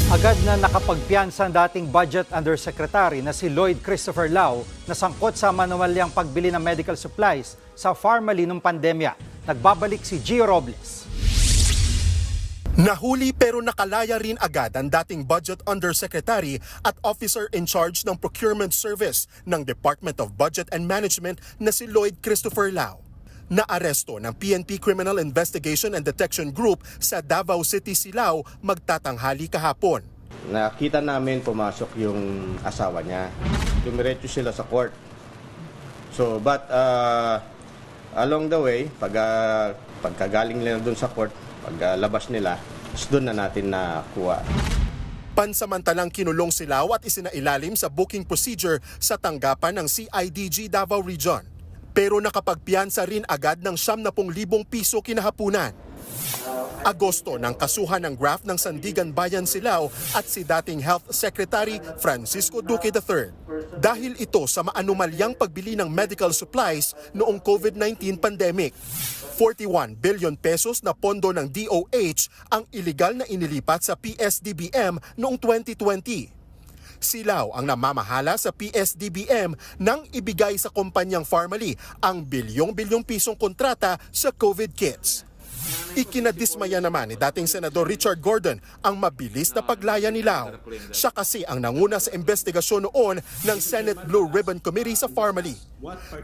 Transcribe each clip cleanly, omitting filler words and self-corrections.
Agad na nakapagpiyansa ang dating Budget Undersecretary na si Lloyd Christopher Lau na sangkot sa manuwalyang pagbili ng medical supplies sa Pharmaly noong pandemya. Nagbabalik si Gio Robles. Nahuli pero nakalaya rin agad ang dating Budget Undersecretary at Officer in Charge ng Procurement Service ng Department of Budget and Management na si Lloyd Christopher Lau. Naaresto ng PNP Criminal Investigation and Detection Group sa Davao City si Lau magtatanghali kahapon. Nakita namin pumasok yung asawa niya. Dumiretso sila sa court. But along the way, pagkagaling nila doon sa court, paglabas nila, doon na natin nakuha. Pansamantalang kinulong si Lau at isinailalim sa booking procedure sa tanggapan ng CIDG Davao Region. Pero nakapagpiyansa rin agad ng 70,000 piso kinahapunan. Agosto nang kasuhan ng graft ng Sandigan Bayan si Lau at si dating Health Secretary Francisco Duque III. Dahil ito sa maanumalyang pagbili ng medical supplies noong COVID-19 pandemic. 41 billion pesos na pondo ng DOH ang iligal na inilipat sa PSDBM noong 2020. Si Lau ang namamahala sa PSDBM nang ibigay sa kumpanyang Pharmaly ang bilyong-bilyong pisong kontrata sa COVID kits. Ikinadismaya naman ni dating Senador Richard Gordon ang mabilis na paglaya ni Lau. Siya kasi ang nanguna sa investigasyon noon ng Senate Blue Ribbon Committee sa Pharmaly.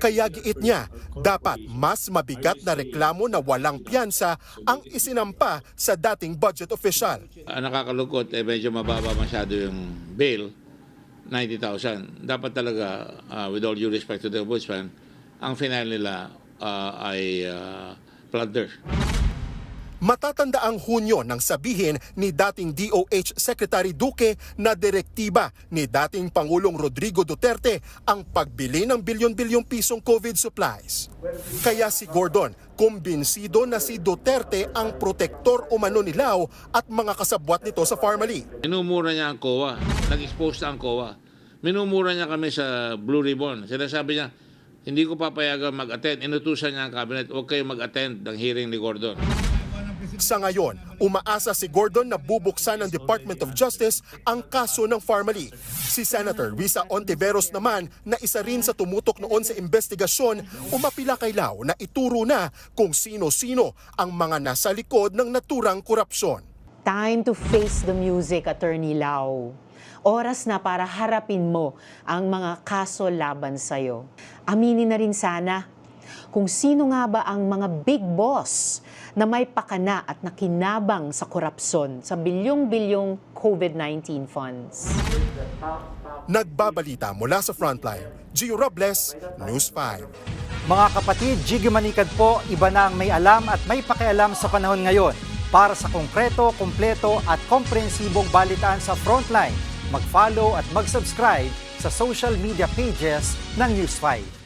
Kaya giit niya, dapat mas mabigat na reklamo na walang piyansa ang isinampa sa dating budget official. Nakakalungkot, medyo mababa masyado yung bail. 90,000. Dapat talaga, with all due respect to the ombudsman, ang final nila ay plunder. Matatanda ang Hunyo nang sabihin ni dating DOH Secretary Duque na direktiba ni dating Pangulong Rodrigo Duterte ang pagbili ng bilyon-bilyong pisong COVID supplies. Kaya si Gordon, kumbinsido na si Duterte ang protektor umano ni Lau at mga kasabwat nito sa Pharmaly. Minumura niya ang COA. Nag-expose na ang COA. Minumura niya kami sa Blue Ribbon. Sinasabi niya, hindi ko papayagan mag-attend. Inutusan niya ang cabinet, huwag kayo mag-attend ng hearing ni Gordon. Sa ngayon, umaasa si Gordon na bubuksan ng Department of Justice ang kaso ng Pharmaly. Si Senator Risa Ontiveros naman na isa rin sa tumutok noon sa investigasyon, umapila kay Lau na ituro na kung sino-sino ang mga nasa likod ng naturang korupsyon. Time to face the music, Attorney Lau. Oras na para harapin mo ang mga kaso laban sa'yo. Aminin na rin sana kung sino nga ba ang mga big boss na may pakana at nakinabang sa korupsyon sa bilyong-bilyong COVID-19 funds. Nagbabalita mula sa Frontline, Gio Robles, News 5. Mga kapatid, Jiggy Manikad po, iba na ang may alam at may pakialam sa panahon ngayon. Para sa konkreto, kumpleto at komprehensibong balitaan sa Frontline, mag-follow at mag-subscribe sa social media pages ng News 5.